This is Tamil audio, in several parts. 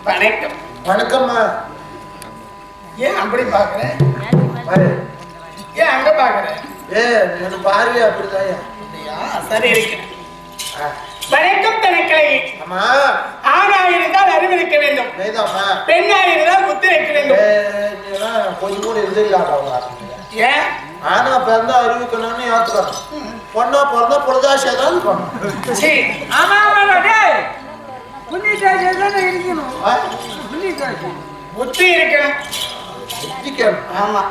வணக்கம். வணக்கம்மா. ஏன் அப்படி பாக்குறேன்? ஏன் அங்க பாக்குறேன்? என்ன பாருங்க அப்படிதான். சரி இருக்கிறேன். வணக்கம் தனக்களை. ஆமா. ஆணா இருந்தால் அறிவிக்க வேண்டும், பெண்ணா இருந்தால் புத்தி வைக்க வேண்டும். கொஞ்சம் கூட இது இல்லாத ஏன் ஆனா பிறந்தா அறிவிக்கணும்னு ஏத்துக்கணும். பொண்ணா பிறந்தா பொழுதாசியாதான் இருக்கணும். ஆமா புத்தி இருக்கணும். ஆமா.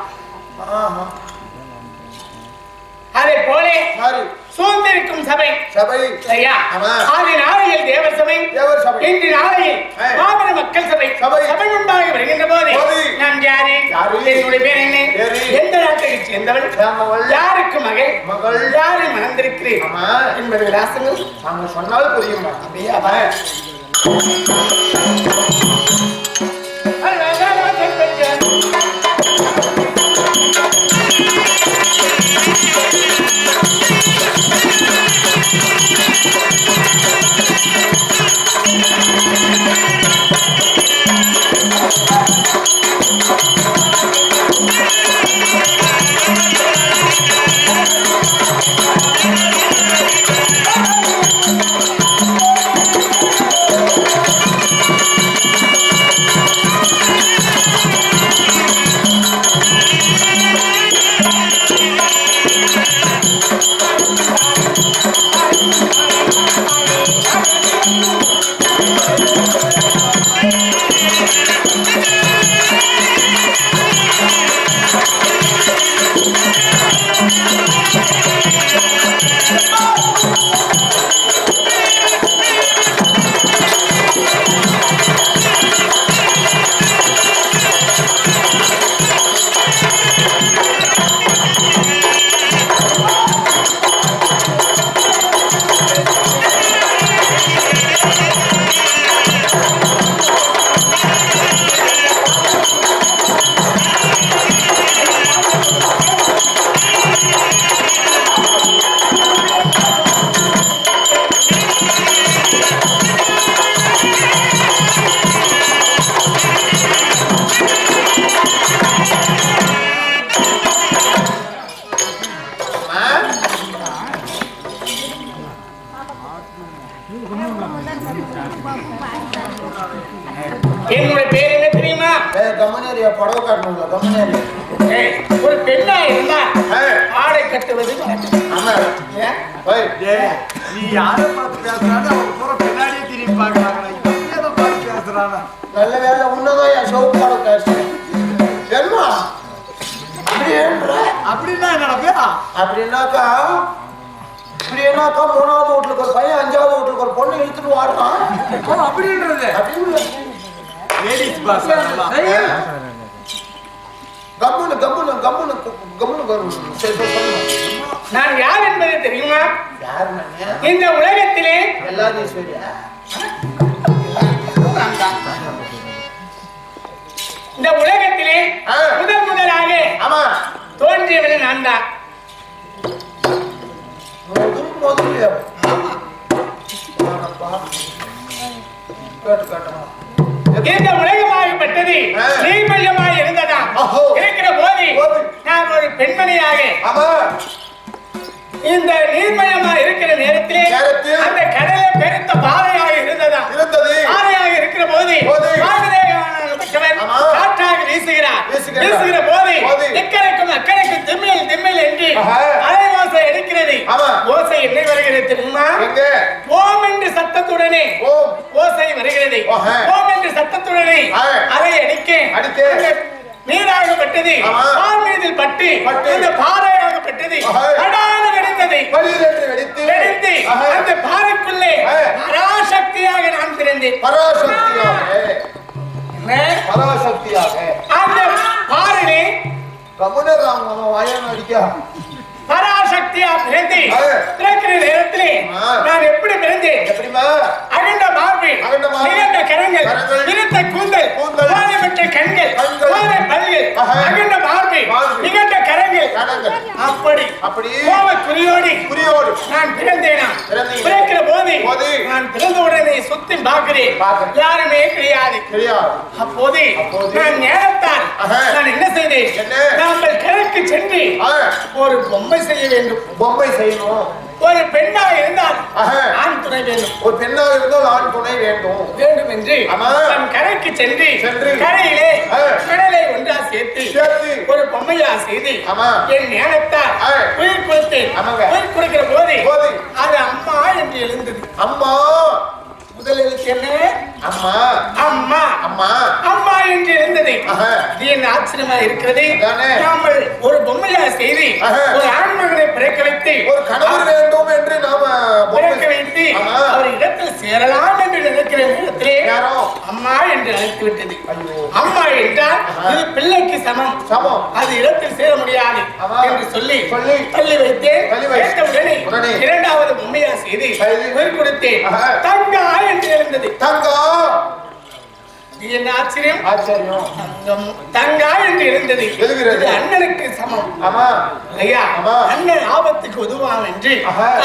அதே போல சூழ்ந்திருக்கும் சபை சரியா? ஆதி நாளையில் தேவர் சபை, இன்று நாளையில் மாபெர மக்கள் சபை. சபை உண்டாகி வருகின்ற போது நான் யாரு, என்னுடைய பேர் என்ன, எந்த நாட்டை சேர்ந்தவள், யாருக்கு மகள், யாரை மணந்திருக்கிறேன் என்பது ராசங்கள் நாங்க சொன்னால் புரியும். அப்படியே ஒரு பெண்ணா இருந்தா ஆடை கட்டுவது நீ யாரை பார்த்து பேசுறான்னு அவங்க பூரா பின்னாடியே திரும்பி பார்க்கறாங்க. இதை பார்த்து பேசுறானா? நல்ல வேலை உன்னதான் என் சவுப்பாடு பேச என்ன அப்படின்னா என்னடா? அப்படின்னாக்கா மூணாவது வீட்டுக்கு ஒரு பையன், அஞ்சாவது வீட்டுக்கு ஒரு பொண்ணு இழுத்துட்டு வாடுறான் அப்படின்றது அப்படின்னு லேடிஸ் பாஷா. கம்முன்னு கம்முன்னு கம்முன்னு கம்முன்னு நான் யார் என்பது தெரியுமா? யாரு? இந்த உலகத்திலே எல்லாரையும் சரியா? இந்த உலகத்திலே முதலாக தோன்றியவன் நான் தான். இந்த உலகமாகப்பட்டது நீர்மயமாய் இருந்ததா இருக்கிற போது நான் ஒரு பெண்மணியாக இந்த நீர்மயமா இருக்கிற நேரத்திலே அந்த கடலை பெருத்த பாறையாக இருந்ததா பாறையாக இருக்கிற போது காற்றாக வீசுகிற போது இக்கரைக்கும் அக்கறைக்கும் திம்மில் திம்மில் என்று அலை ஓசை எடுக்கிறது. ஓசை என்ன வருகிறது தெரியுமா? ஓம் என்று சத்தத்துடனே ஓசை வருகிறது. ஓம் என்று சத்தத்துடனே அலை அடிக்க நீராகப்பட்டது பால் மீதில் பட்டு அந்த பாறையாகப்பட்டது அடான வெடித்தது. வெடித்து அந்த பாறைக்குள்ளே பராசக்தியாக நான் பிறந்தேன். பராசக்தியாக அந்த பாறையிலே வாயம் அடிக்க பராசக்தியா பிறக்கிற நேரத்திலே நான் எப்படி பிறந்தேன்? அகண்ட மார்பு, நிகழ்ந்த கரங்கள், விருத்த கூந்தல், பெற்ற கண்கள், பல்கள், அகண்ட மார்பு, நிகழ்ந்த கரங்கள், அப்படி குறியோடு நான் பிறந்தேனா? பிறக்கிற போது நான் பிறந்த உடனே சுத்தி பார்க்கிறேன், யாருமே கிடையாது. அப்போது நான் நேரத்தால் நான் என்ன செய்தேன்? நாங்கள் கிழக்கு சென்று ஒரு பொம்மை செய்ய வேண்டும். பொம்மை செய்யணும். ஒரு பெண்ணா இருந்தால் ஆண் துணை வேண்டும். ஒரு பெண்ணா இருந்தால் ஆண் துணை வேண்டும் என்று நான் கரைக்கு சென்று கரையிலே கடலை ஒன்றா சேர்த்து ஒரு பொம்மையா செய்து என் ஞானத்தால் உயிர் கொடுத்தேன். உயிர் கொடுக்கிற போது அது அம்மா என்று எழுந்தது. அம்மா முதல் எழுத்து என்ன? அம்மா. அம்மா அம்மா அம்மா என்று இருந்தது. இது என்ன ஆச்சரியமா இருக்கிறது? நாமல் ஒரு பொம்மையா செய்து ஒரு ஆண்மகனை பிறக்க வைத்து ஒரு கணவர் வேண்டும் என்று நாம பிறக்க வைத்து அவர் இடத்தில் சேரலாம் என்று நினைக்கிற நேரத்திலே அம்மா என்று அழைத்து விட்டது. அம்மா என்றால் இது பிள்ளைக்கு சமம், அது இடத்தில் சேர முடியாது என்று சொல்லி பள்ளி வைத்தேன். உடனே இரண்டாவது பொம்மையா செய்து உயிர் கொடுத்தேன். தங்கா என்று இருந்தது. தங்கா என்ன ஆச்சரியம்? தங்கா என்று இருந்தது. அண்ணனுக்கு சமம். அண்ணன் ஆபத்துக்கு உதவாம் என்று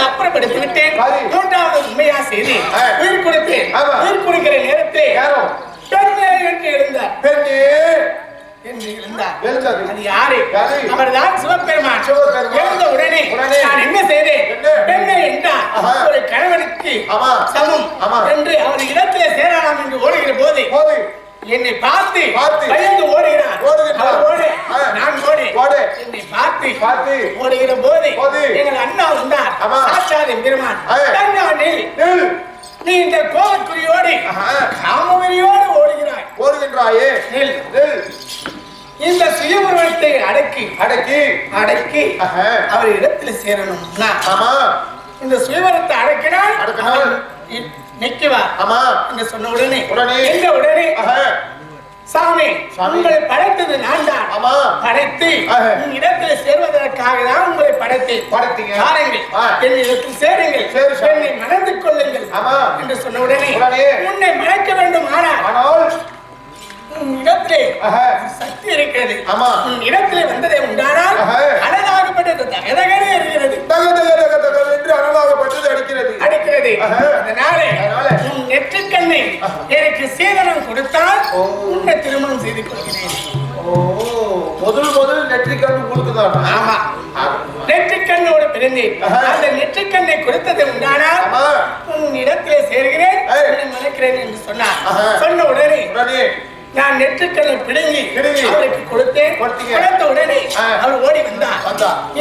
அப்புறப்படுத்தி விட்டேன். மூன்றாவது உண்மையா செய்து உயிர் கொடுத்தேன். உயிர் கொடுக்கிற நேரத்தில் பெண்ணே என்று எழுந்தார். பெண்ணே என்று இருந்தார். அது யாரு? அவர்தான் சிவபெருமான். எழுந்த உடனே நான் என்ன செய்தேன்? பெண்ணே என்றார் ஒரு கணவனுக்கு சமம் என்று அவர் இடத்திலே சேரலாம் என்று ஓடுகிற போது என்னை பார்த்து பயந்து ஓடுகிறார். நான் ஓடு என்னை பார்த்து ஓடுகிற போது எங்கள் அண்ணா வந்தார். சாட்சாத் பெருமான் நீ இந்த கோலக்குறியோடு காமவெறியோடு ஓடுகின்றாயே, இந்த சுய உருவத்தை அடக்கி அவர் இடத்தில் சேரணும். இந்த சுயவரத்தை அடக்கினால் நிற்குவார் என்று சொன்ன உடனே சாமி உங்களை படைத்தது நான் தான். படைத்து இடத்தில் சேர்வதற்காக தான் உங்களை படைத்தீங்க. என் இடத்தில் சேருங்கள், என்னை மணந்து கொள்ளுங்கள் என்று சொன்ன உடனே உன்னை மணக்க வேண்டும். ஆனால் இடத்திலே சக்தி இருக்கிறது. இடத்திலே வந்ததை உண்டானால் அனலாகப்பட்டது தகதகனே இருக்கிறது என்று அனலாகப்பட்டது அடிக்கிறது. அதனாலே உன் நெற்றிக்கண்ணை எனக்கு சீதனம் கொடுத்தால் உன்னை திருமணம் செய்து கொள்கிறேன். முதல் நெற்றிக்கண்ணு கொடுத்துதான். ஆமா, நெற்றிக்கண்ணோடு பிறந்தேன். அந்த நெற்றிக்கண்ணை கொடுத்ததை உண்டானால் உன் இடத்திலே சேர்கிறேன், மறைக்கிறேன் என்று சொன்னார். சொன்ன உடனே நான் நெற்றுக்களை பிடுங்கி அவருக்கு கொடுத்தேன். கொடுத்த உடனே அவர் ஓடி வந்தார்.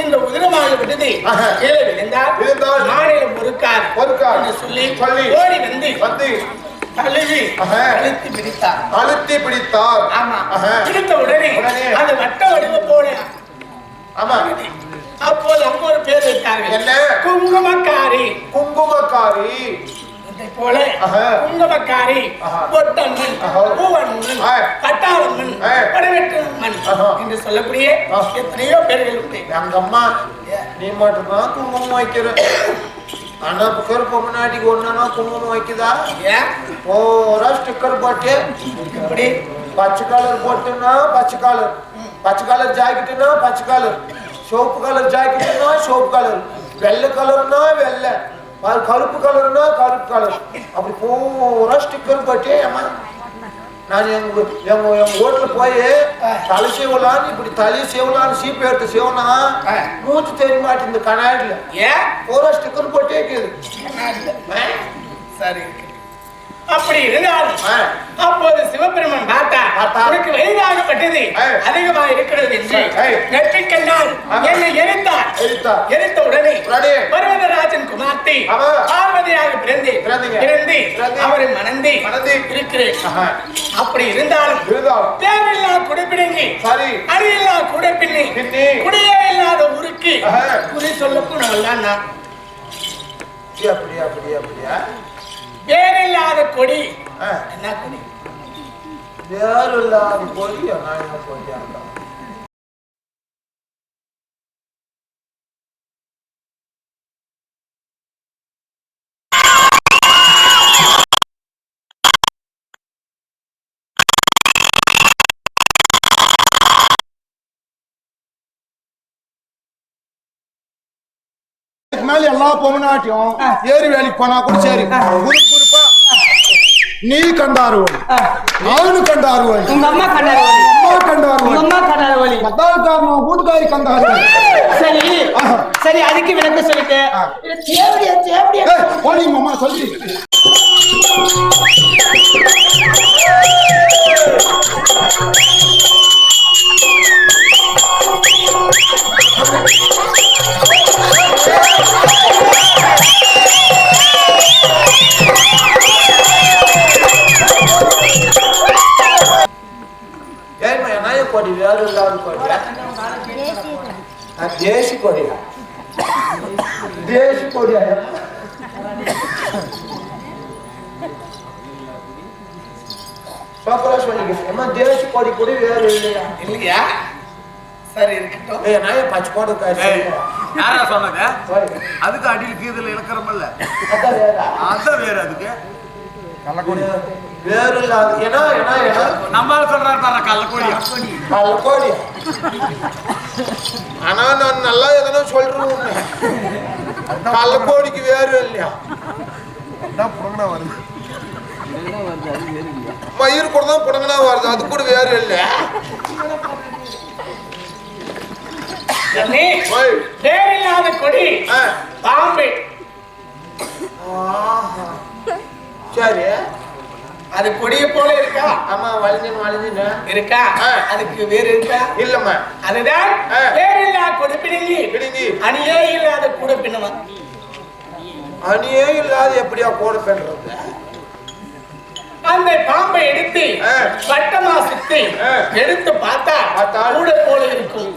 இந்த உதிரமாக விடுதி கீழே விழுந்தால் மாநிலம் பொறுக்காது சொல்லி ஓடி வந்து தழுவி அழுத்தி பிடித்தார். ஆமா, பிடித்த உடனே அது வட்ட வடிவ போல. ஆமா, அப்போது அங்க ஒரு பேர் வைத்தார்கள். என்ன? குங்குமக்காரி. குங்குமக்காரி போல குங்குமக்காரி, பொட்டம்மன், பூவண்ணன், கட்டாளம்மன், படவெட்டம்மன் என்று சொல்லக்கூடிய எத்தனையோ பேர்கள் உண்டு. எங்க அம்மா நீ மட்டும்தான் குங்குமம் வைக்கிற. ஆனா கருப்பு முன்னாடிக்கு ஒண்ணுனா குங்குமம் வைக்குதா? ஓரா ஸ்டிக்கர் போட்டு இப்படி பச்சை கலர் போட்டுன்னா பச்சை கலர் ஜாக்கெட்டுனா பச்சை கலர், சோப்பு கலர் ஜாக்கெட்டுனா சோப்பு கலர், வெள்ளை கலர்னா வெள்ளை, கருப்பு கலர்னா கருப்பு கலர், அப்படி பூரா ஸ்டிக்கர் போட்டு. ஏமா நான் எங்க வீட்டுல போய் தலை செய்வலான்னு இப்படி தலையை செய்வலான்னு சீப்பு எடுத்து செய்வனா மூச்சு தெரிய மாட்டேன். இந்த கண்ணாடியில பூரா ஸ்டிக்கர் போட்டே இருக்குது. சரி, அப்படி இருந்தாலும் அப்போது சிவபெருமன் பார்த்தா உனக்கு வயதாகப்பட்டது அதிகமாக இருக்கிறது என்று நெற்றிக்கண்ணால் என்னை எரித்த உடனே பர்வதராஜன் குமார்த்தி பார்வதியாக பிறந்து அவரை மணந்து இருக்கிறேன். அப்படி இருந்தாலும் தேவையில்லா குடைப்பிடிங்கி அறிவில்லா குடைப்பின்னி குடியே இல்லாத ஊருக்கு குறி சொல்லக்கூடாது. அப்படியா வேறில்லாத கொடி. என்ன கொடி? வேறில்லாத கொடி. கொடியா மேல எல்லா பொம்னாட்டியும் ஏறி வேலைக்கு போனா கூட சரி குறிப்பா நீ கண்டாருவல், அவனு கண்டாருவல், உங்க அம்மா கண்டாருவல், மத்தாள்காரன் கூட்டுக்காரி கண்டாருவல். சரி அதுக்கு விளக்க சொல்லிட்டு போனீங்க அம்மா சொல்லி கொடி வேறு இல்லாத கொடியா? தேசி கொடியா? தேசி கொடியா? தேசி கொடி கொடி வேறு இல்லையா? சரி இருக்கட்டும். நான் பச்சை போடு யாரா சொன்னது? அதுக்கு அடியில் கீதல் இலக்கரமல்ல, அதான் வேற. அதுக்கு வேறு இல்லாத ஏன்னா நம்ம சொல்றாரு கள்ளக்கோடியா? கள்ளக்கோடியா? ஆனா நான் நல்லா எதனா சொல்றேன். கள்ளக்கோடிக்கு வேறு இல்லையா? வருது மயிர் கூட தான் புடங்கனா வருது, அது கூட வேறு இல்லை. வேறில்லாத கொடி பாம்பு. சரி, அது கொடிய போல இருக்கா? ஆமா, வளைஞ்சு இருக்கா? அதுக்கு வேறு இருக்கா? இல்லம்மா. அதுதான் வேறில்லா கொடி பிடுங்கி அணியே இல்லாத கூட பின்னமா. அணியே இல்லாத எப்படியா கூட பின்றது? அந்த பாம்பை எடுத்து வட்டமா சுத்தி எடுத்து பார்த்தா கூட போல இருக்கும்.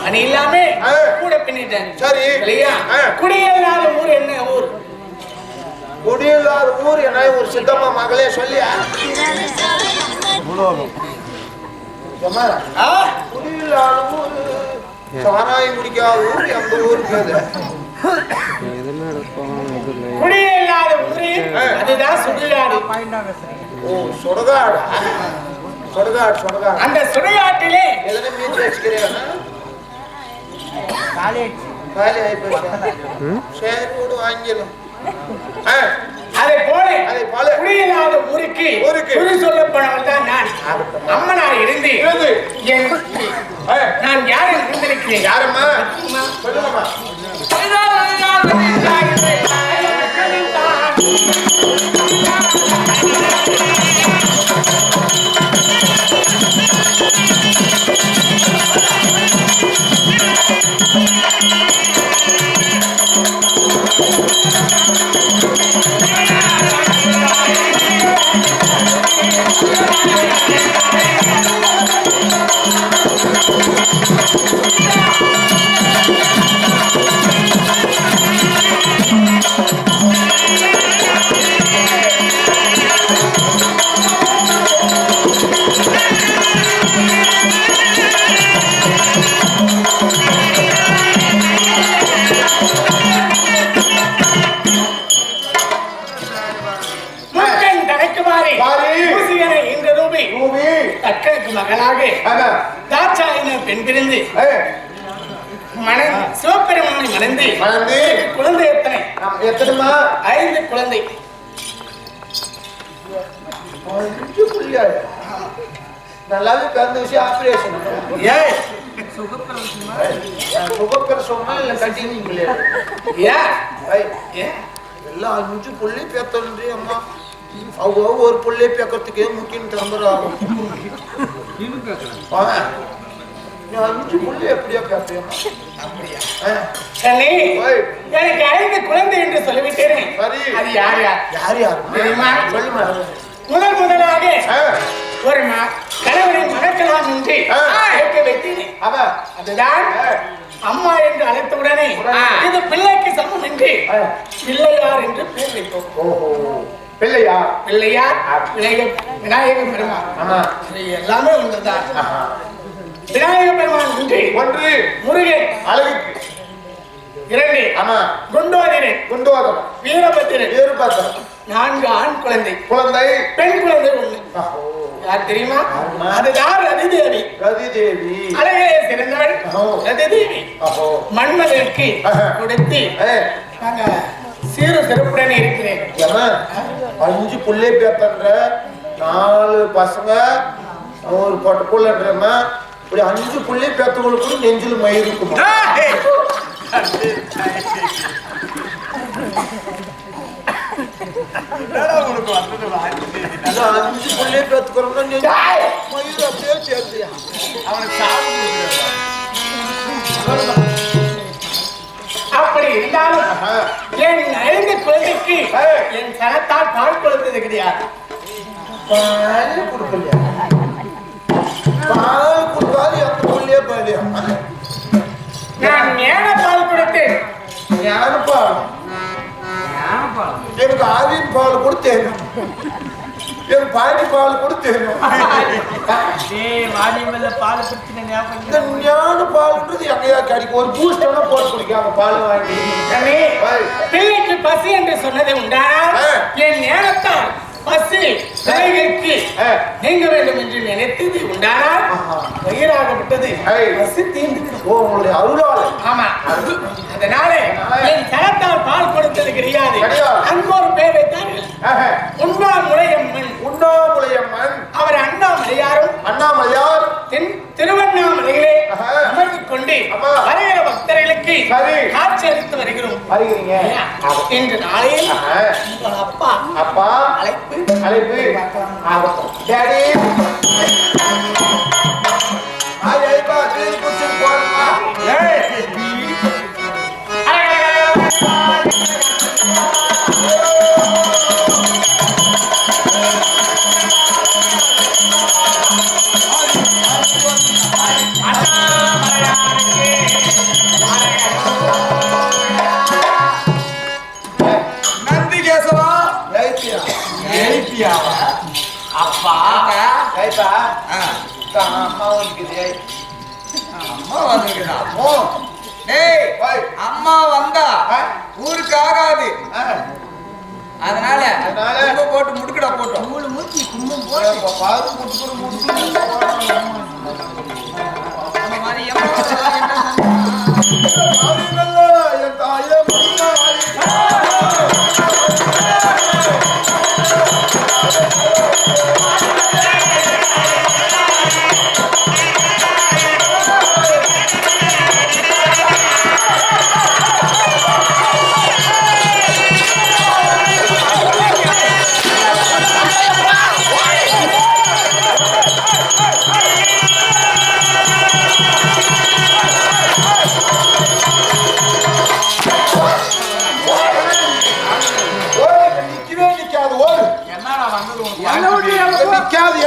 அணி இல்லாம கூட பின்னிட்டேன். சரி இல்லையா? குடியில்லாத ஊர் என்ன ஊர்? குடியில்லாத ஊர் என்ன ஒரு சித்தம்மா மகளே சொல்லியா? குடியில்லாத ஊர் சாராயம் குடிக்காத ஊர் எந்த ஊருக்கு? குடியில்லாத ஊரு அதுதான் சுடுகாடு. ஓ, சுடுகாடு. சுடுகாடு. அந்த சுடுகாட்டிலே எதனா மீச்சு வச்சுக்கிறேன். காலி ஆயிப்போச்சு. சரி விடு, வாங்கிடலாம். அதை போல குடியில்லாத ஊருக்கு குறி சொல்லப்படவன் தான் நான். அம்மனார் இருந்து நான் யாரை இருந்திருக்கிறேன்? யாரம்மா சொல்லுங்கம்மா. சிவபெருமானை மணந்து குழந்தை எத்தனைமா? 5 குழந்தை. நல்லாவே பிறந்த விஷயம் ஆபரேஷன். ஏன் சுகப்பிரசவமா இல்ல கட்டிங்களே? எல்லாம் 5 புள்ளி பேத்தன்றி அம்மா. அவங்க ஒரு புள்ளி பேக்கிறதுக்கே முக்கியம் தம்புறாங்க. 5 புள்ளி எப்படியா பேப்பையம்மா? எனக்கு 5 குழந்தை என்று சொல்லிவிட்டேன். அது யார் தெரியுமா? முதலாக ஒரு கணவனை மணக்கலாம் என்று வைத்தேன். அதுதான் அம்மா என்று அழைத்தவுடனே இது பிள்ளைக்கு சமம் என்று பிள்ளையார் என்று பேர் வைத்தோம். பிள்ளையார் விநாயகர் பெருமான் எல்லாமே ஒன்றுதான். விநாயகர் பெருமான் ஒன்று, முருகன் அழகுக்கு 2, குண்டோதரன் வீரபத்திரன் 4 ஆண் குழந்தை, பெண் குழந்தை 1. யார் தெரியுமா? அதுதான் ரதிதேவி. அழகே சிறந்தவள் ரதிதேவி. மன்மதற்கு கொடுத்து நாங்க சீர சிறப்புடனே இருக்கிறேன். 5 புள்ளை பேப்பன்ற 4 பசங்க ஒரு பொட்டுக்குள்ளன்றமா இப்படி 5 புள்ளை பேத்தவங்களுக்கு நெஞ்சில் மயிர் இருக்குமா? 5 புள்ளை பேத்துக்கிறோம்னா மயிர் அப்படியே சேர்த்தியா? அப்படி இருந்தாலும் என் 5 குழந்தைக்கு என் சனத்தால் பால் கொடுத்தது கிடையாது. பால் கொடுக்கலையா? பால் கொடுத்தாது எந்த புள்ளியே பாலியா? நான் ஞான பால் கொடுத்தேன். ஞானப்பால் எனக்கு ஆவின் பால் கொடுத்தேன். எனக்கு பாடி பால் கொடுத்தேன். ஞான பால்ன்றது எங்கேயா கிடைக்கும்? ஒரு பூஸ்டர்னா போட்டு குடிக்காம பால் வாங்கி பிள்ளைக்கு பசி என்று சொன்னதை உண்டானால் என் ஞானத்தால் பசி பிள்ளைகளுக்கு நீங்க வேண்டும் என்று நினைத்தது உண்டானால் வயிறாகப்பட்டது. பசி தீர்ந்து உங்களுடைய அருளால். ஆமா, அதனால என் தரத்தால் பால் கொடுத்தது கிடையாது. அங்கு ஒரு பேர் வைத்தார்கள், உண்ணாமுலையம்மன். அவர் அண்ணாமலையார் திருவண்ணாமலையிலே அமர்ந்து கொண்டு வருகிற பக்தர்களுக்கு காட்சி அளித்து வருகிறோம். இன்று நாளையில் அப்பா அழைப்பு ஆகட்டும். டாடி அப்பா அம்மா வந்தா ஊருக்கு ஆகாது. அதனால போட்டு முடுக்கடா போட்டோம்.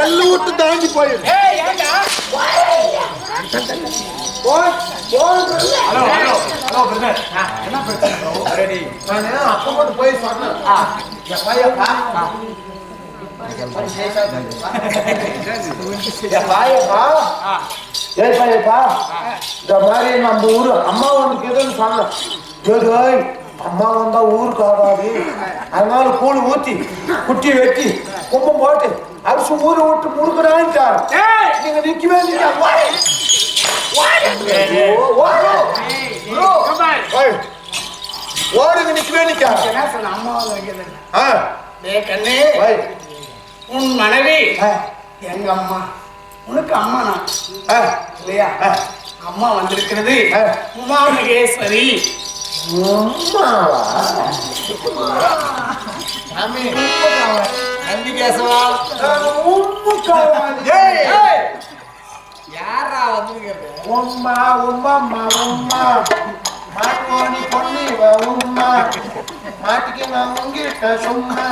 எல்லாம் விட்டு தாண்டி போயிடும். அப்ப போய் சொன்னேன், இந்த மாதிரி நம்ம ஊரு அம்மா ஒன்றுக்கு எதுன்னு சொன்னேன். அம்மா வந்தா ஊருக்கு ஆகாது, அதனால கூழ் ஊத்தி குட்டி வெட்டி கும்பம் போட்டு அரிசி ஊரை விட்டு முறுக்குறான்ட்டார். நீங்க நிக்கவே ஓடுங்க நிக்கவே நிக்க என்ன சொன்ன அம்மா வைக்கிறது ஆ டே கண்ணே உன் மனைவி எங்க அம்மா உனக்கு அம்மா நான் இல்லையா அம்மா வந்திருக்கிறது உமா மகேஸ்வரி நந்திகேசவா யாரா வந்திருக்கிறது? உம்மா உம்மா உம்மா மாட்டுவாணி பொண்ணி உம்மா மாட்டுக்கு நான் உங்கிட்ட சும்மா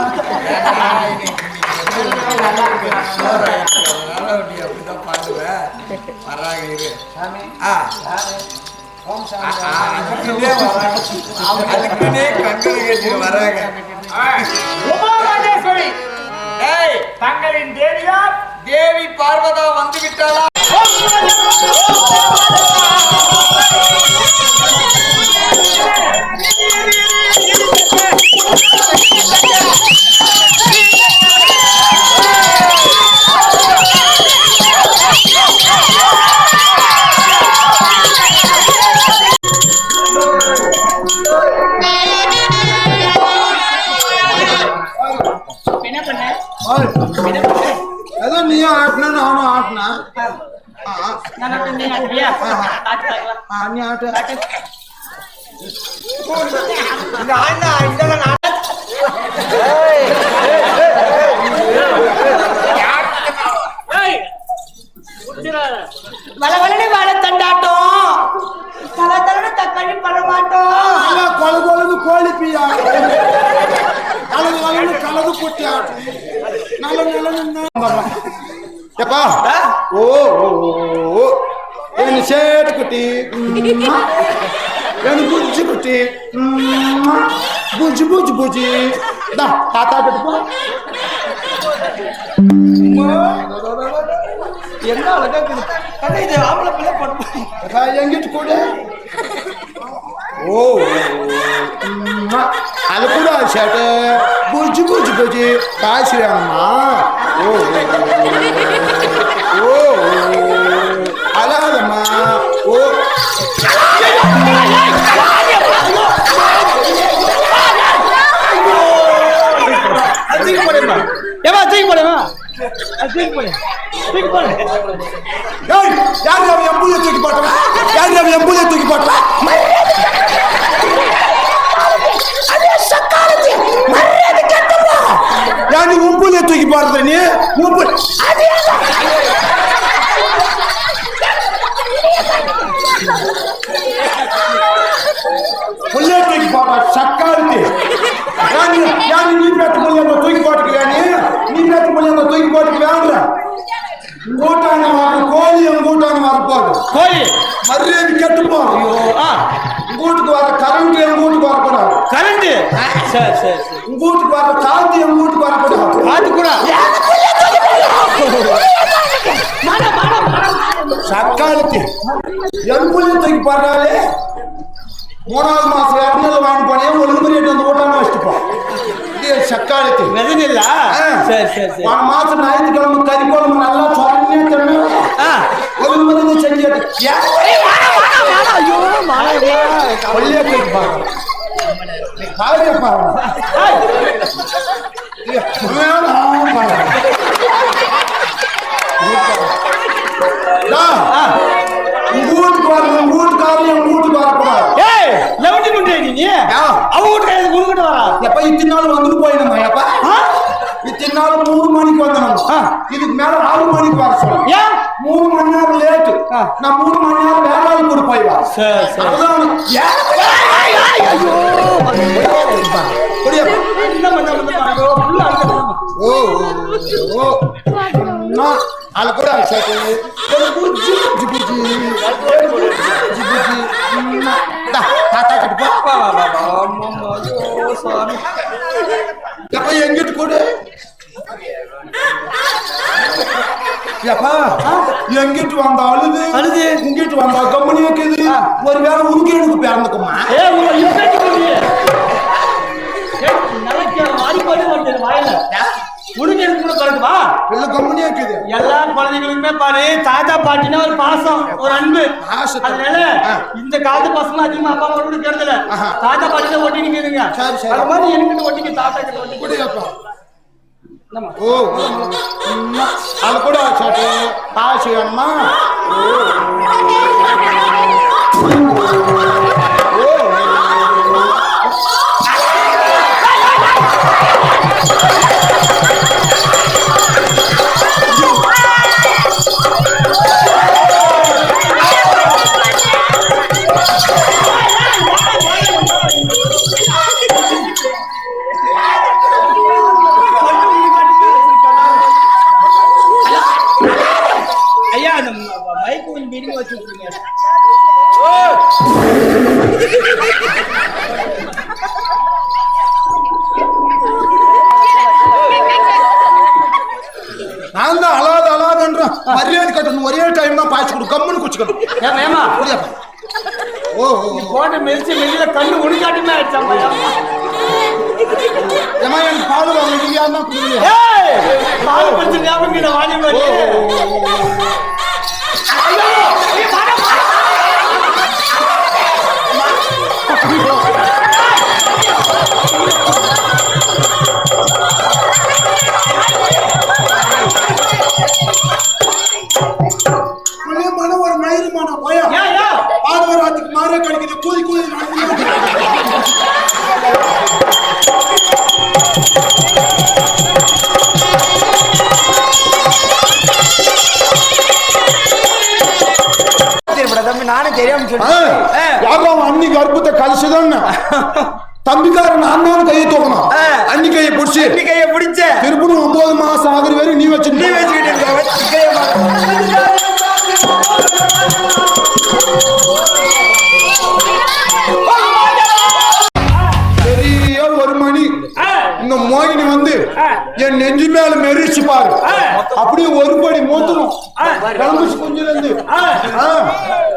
அப்படிதான் பாடுவேன். வர்றாங்க இரு. அதுக்குன்னே கண்கள் கேட்டு வர்றாங்க. உமா மகேஸ்வரி தங்களின் தேவியார் தேவி பார்வதா வந்து விட்டாளா? ஏதோ நீயும் ஆட்டினா நானும் ஆட்டினா நீ ஆட்டு வளவளனு வாழ தண்டாட்டம் தல தலனு தக்காளி பழ மாட்டோம் கொல கொலது கோழி பியா கலது கலந்து கலது குட்டி ஆட்டு நல்ல நல்ல எப்பா ஓ ஓ என்ன சேட்டு குட்டி என்ன புஜ்ஜி குட்டி புஜ்ஜி புஜ்ஜி புஜ்ஜி தா தாத்தா கிட்ட என்ன அழகா இருக்குது இது ஆம்பளை பிள்ளை போட்டு எங்கிட்டு கூட ஓ அது கூட சேட்டு புஜ்ஜி புஜ்ஜி புஜ்ஜி காய்ச்சிடாங்கம்மா ஓ ஓ அழாதம்மா ஓ ஏமா தூக்கி போடுமா தூக்கி போடு தூக்கி போடு யார் எம்பூதியை தூக்கி போட்டா யார் எம்பூதியை தூக்கி போட்டா நீ உம்பூதியை தூக்கி போடுற நீ உம்பு புள்ளைய தூக்கி போட்டா சக்காலுக்கு நீ பேத்து புள்ளைய தூக்கி போட்டுக்கியா நீ பேத்து புள்ளைய தூக்கி போட்டுக்கு வேண்ட கூட்டான வர கோழி கூட்டான வரப்போகுது கோழி மரியாதை கெட்டு போகும் வீட்டுக்கு வர கரண்ட் எங்க வீட்டுக்கு வரக்கூடாது கரண்ட் சரி சரி உங்க வீட்டுக்கு வர காத்து எங்க வீட்டுக்கு வரக்கூடாது காத்து கூட சக்காலுக்கு என் புள்ளைய தூக்கி போடுறாலே 3வது மாசம் 200 வாங்கி போனேன் ஒழுங்கு மாதிரி அந்த ஓட்டான வச்சுப்போம் சக்காலுக்கு வெதனில்ல சரி சரி சரி போன மாசம் ஞாயிற்றுக்கிழமை கறி குழம்பு நல்லா சொன்னே தெரியும் ஒழுங்கு மாதிரி செஞ்சு கொள்ளைய தூக்கி பாருங்க வீட்டுக்கு வரணும் வீட்டுக்காரன் வீட்டுக்கு வரக்கூடாது லெவன்டி முண்டே நீ அவ வீட்டுக்கு உங்ககிட்ட வரா எப்ப இத்தனை நாள் வந்துட்டு போயிடுமா எப்ப இத்தனை நாள் 3 மணிக்கு வந்தோம் இதுக்கு மேல 6 மணிக்கு வர சொல்ல 3 மணி நேரம் லேட்டு நான் 3 மணி நேரம் வேற ஆள் கூட போயிடுவா அது கூட எங்கிட்டு கூட எங்கிட்டு வந்தா அழுது அழுது இங்கிட்டு வந்தா கம்பெனி வைக்குது ஒரு வேலை உனக்கு எனக்கு பிறந்துக்குமா வாயில உனக்கு கூட இருக்குவா பிள்ளை கம்முனியா இருக்குது. எல்லா குழந்தைகளுக்குமே பாரு தாத்தா பாட்டினா ஒரு பாசம் ஒரு அன்பு. அதனால இந்த காலத்து பசங்க அதிகமா அப்பா அம்மா கூட கேட்கல. தாத்தா பாட்டி தான் ஒட்டி நிக்குதுங்க. அது மாதிரி எனக்கு ஒட்டிக்கு தாத்தா கிட்ட ஒட்டி கூடியப்பா. ஓ அது கூட சாட்டு காசு அம்மா. ஐயா அந்த மைக் கொஞ்சம் மீடியம் வச்சு விட்டுருங்க. நான் தான் அலாதன்றேன். மரியாதை கட்டணும். ஒரே டைம் தான் பாய்ச்சி கொடு. கம்முன்னு குச்சிக்கணும். ஏமா ஓ போன மெரிச்சு வெளியில கண்ணு ஒளிக்காட்டுமே ஆயிடுச்சாமா. ஏமா எனக்கு பால் வாங்க நீங்க தான் குடிக்கலையா? பால் குடிச்சு ஞாபகம் வாங்கி மாதிரி. ஒரு மயிறுமான போயா பாதவராத்துக்கு மாற கிடைக்குது. கூதி கூதி நானும் தெரியாம யாரும் அன்னி கர்ப்பத்தை கழிச்சுதான் தம்பிக்காரன் அண்ணான்னு கையை தூக்கணும். அன்னி கையை பிடிச்சி கையை பிடிச்ச திருப்பணும் 9 மாசம் ஆகுற வரை நீ வச்சுக்கிட்டு பெரிய ஒரு மணி இந்த மோகினி வந்து என் நெஞ்சு மேல மெரிச்சு பாரு. அப்படியே ஒரு படி மூத்தணும் கிளம்பிச்சு கொஞ்சம் இருந்து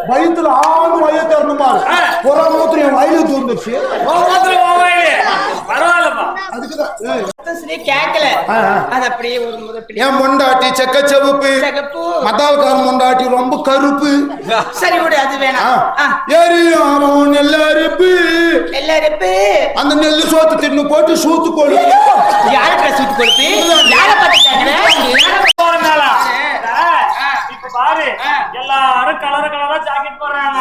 வயிற்றுல ஆணு வய தரணும் பாரு. புற மூத்திரம் என் வயலு தூர்ந்துச்சு. என் மொண்டாட்டி செக்க செவப்பு மத்தாவுக்காரன் மொண்டாட்டி ரொம்ப கருப்பு. சரி விடு அது வேணாம். எரியும் நெல்லரிப்பு அந்த நெல்லு சோத்து தின்னு போட்டு சூத்து கொடு. யார்கிட்ட சூத்து கொடுத்து யாரை பார்த்து பாரு எல்லாரும் கலர் கலரா ஜாக்கெட் போடுறாங்க.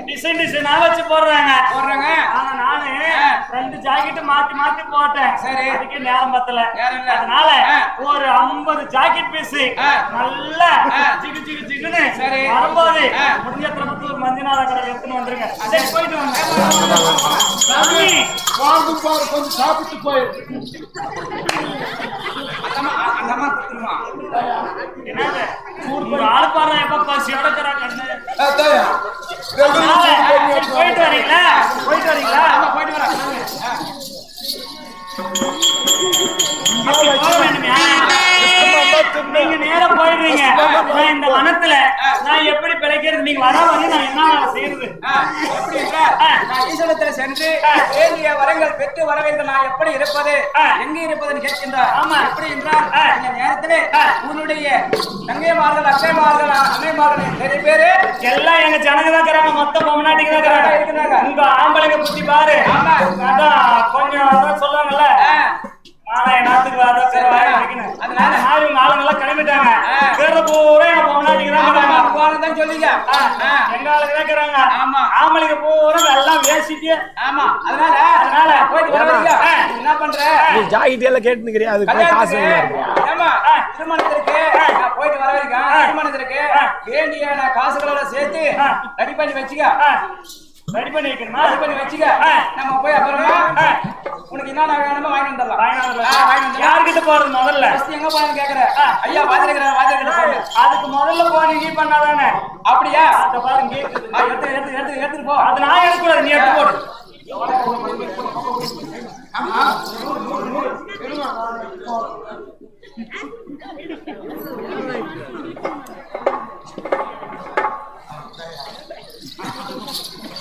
டிசைன் டிசைனா வச்சு போடுறாங்க. ஆனா நானு 2 ஜாக்கெட் மாத்தி மாத்தி போட்டேன். சரி அதுக்கு நேரம் பத்தல. அதனால ஒரு 50 ஜாக்கெட் பீஸ் நல்லா ஜிகு ஜிகு ஜிகுன்னு வரும்போது முடிஞ்ச திருப்பத்தூர் மஞ்சுநாத கடை எடுத்துன்னு வந்துருங்க. சரி போயிட்டு வாங்க. கொஞ்சம் சாப்பிட்டு போயிரு. என்னது உங்க ஆளு பாரு எப்ப பசியோட கண்ணு. போயிட்டு வரீங்களா? போயிட்டு வரீங்களா? போயிட்டு வரேன். நீங்க நேரா போயிடுறீங்க. நான் இந்த வனத்துல நான் எப்படி பிழைக்கிறது? நீங்க வர வரையும் நான் என்ன செய்யறது? எப்படி நான் ஈஸ்வரத்துல சென்று வேண்டிய வரங்கள் பெற்று வர வேண்டும். நான் எப்படி இருப்பது எங்க இருப்பதுன்னு கேட்கின்றார். ஆமா எப்படி என்றால் இந்த நேரத்திலே உன்னுடைய தங்கைமார்கள் அத்தைமார்கள் அன்னைமார்கள் நிறைய பேரு எல்லாம் எங்க ஜனங்க தான் இருக்கிறாங்க. மொத்த பொம்னாட்டிக்கு தான் இருக்கிறாங்க. உங்க ஆம்பளைங்க புத்தி பாரு. அதான் கொஞ்சம் அதான் சொல்லுவாங்கல்ல அதனால ஆளுங்கெல்லாம் கிளம்பிட்டாங்க. பூரா எங்க பொம்னாட்டிக்கு தான் சொல்லிங்க. எங்க ஆளுங்க தான் இருக்கிறாங்க. ஆமா ஆம்பளைங்க பூரா எல்லாம் வேசிட்டு. ஆமா அதனால போயிட்டு வரீங்க. என்ன பண்ற? ஜாக்கெட் எல்லாம் கேட்டுக்கிறியா? அது காசு ஆமா திருமணத்திற்கு போயிட்டு வர வரைக்கும் திருமணத்திற்கு வேண்டிய காசுகளோட சேர்த்து ரெடி பண்ணி வச்சுக்க. ரெடி பண்ணி வைக்கணுமா? ரெடி பண்ணி வச்சுக்க. நம்ம போய் அப்புறமா உனக்கு என்ன வேணுமோ வாங்கி வந்துடலாம். யாருக்கிட்ட போறது முதல்ல? எங்க போறேன்னு கேக்குற? ஐயா வாத்திருக்கிற அதுக்கு முதல்ல போன நீ பண்ணாதானே? அப்படியா? அந்த பாருங்க எடுத்துட்டு போ. அது நான் எடுக்கூடாது, நீ எடுத்து போடு.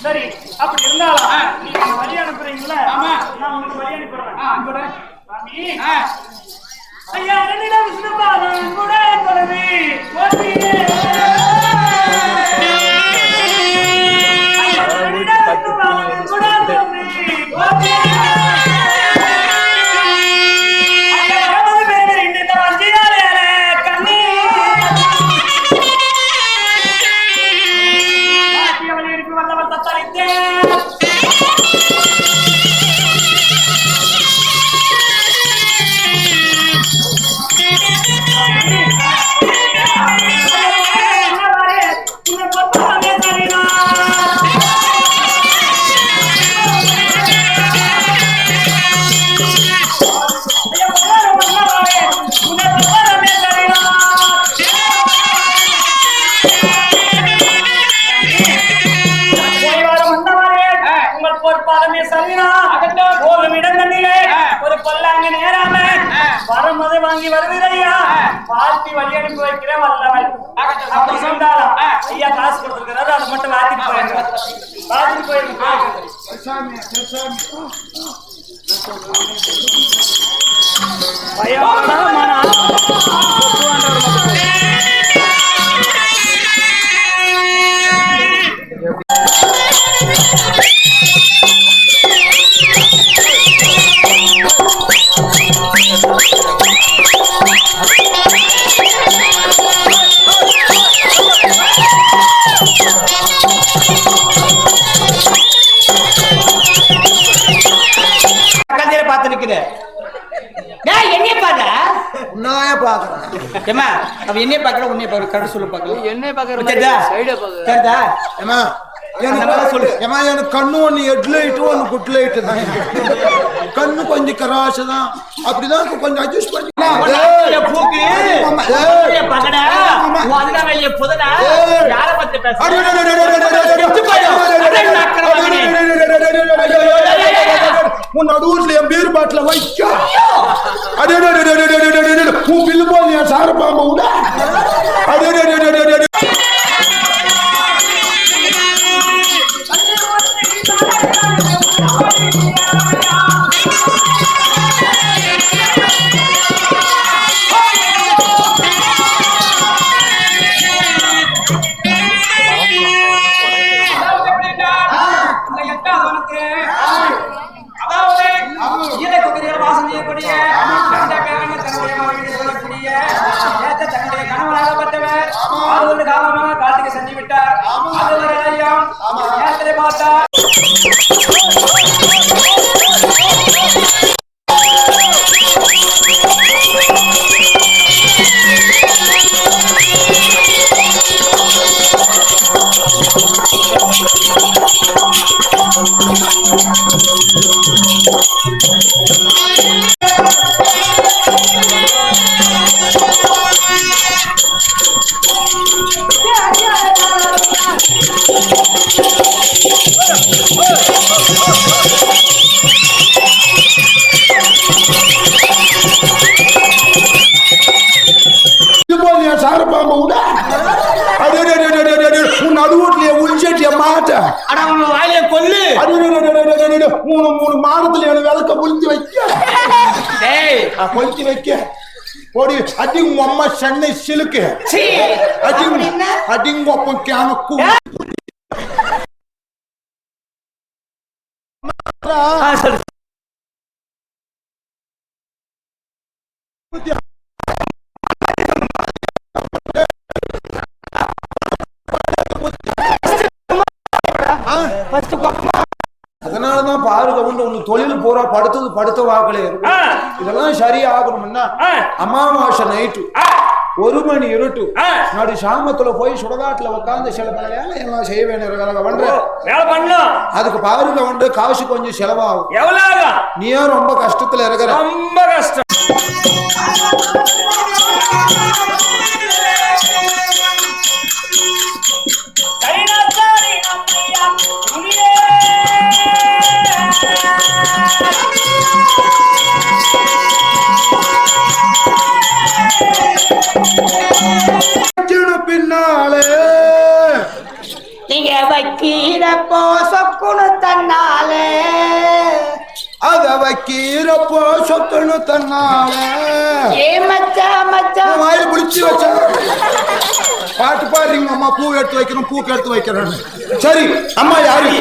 சரி அப்படி இருந்தாலும் நீங்க வழி அனுப்புறீங்களா? ஆமா நான் உங்களுக்கு வழி அனுப்புறேன். ஐயா என்னிடம் விஷ்ணுபாதம் கூட தொழுவி போற்றியே ஐயா என்னிடம் விஷ்ணுபாதம் கூட தொழுவி போற்றியே ஐயா வரவது பேரு இந்த வஞ்சினாலே கண்ணி பாட்டியவள் இருக்கு வல்லவள் தத்தளித்தே ஒரு பொல்லாங்க நேராம வரும்போது வாங்கி வருவீரையா வாழ்த்தி வழி அனுப்பி வைக்கிறேன் வல்லவன் அப்படி சொன்னாலும் ஐயா காசு கொடுத்துருக்கிறாரு அதை மட்டும் வாத்திட்டு போயிருங்க வாத்திட்டு போயிருங்க எனக்கு கண்ணு ஒண்ணு ஹெட் லைட் ஒண்ணு குட் லைட் தான் கண்ணு கொஞ்சம் கராசு தான் அப்படிதான் கொஞ்சம் அட்ஜஸ்ட் பண்ணி உன் நடுவுல என் பீர் பாட்டில வைக்க உன் பில்லு போல் என் சார பாம்பு விட கார்த்திகை செஞ்சு விட்டார் பார்த்தா சாரப்பாம்பு விட உன் நடுவோட்டிய உள்சேட்டிய மாட்ட வாயில கொல்லு 3 மாதத்துல எனக்கு விளக்க கொளுத்தி வைக்க கொளுத்தி வைக்க ஓடி அடிங்க அம்மா சென்னை சிலுக்கு அடிங்க ஒப்பம் கேனக்கு அதனாலதான் பாருங்க உங்க தொழில் பூரா படுத்த வாக்கலே இருக்கும் இதெல்லாம் சரியாகணும்னா அமாவாசை நைட்டு 1 மணி இருட்டு நடு சாமத்துல போய் சுடகாட்டுல உட்காந்து சில பல வேலை எல்லாம் செய்ய வேண்டிய அதுக்கு பாருங்க வந்து காசு கொஞ்சம் செலவாகும் எவ்வளவு நீயும் ரொம்ப கஷ்டத்துல இருக்கிற ரொம்ப கஷ்டம் பின்னாலே நீங்க வைக்கிறப்போ சொக்குனு தன்னாலே அத வைக்க கீரப்போ சொக்கணு தன்னால ஏ மச்சான் மச்சான் வாயில பிடிச்சி வச்சா பாட்டு பாடுறீங்க அம்மா பூ எடுத்து வைக்கணும் பூக்கு எடுத்து வைக்கிறேன்னு சரி அம்மா யாரு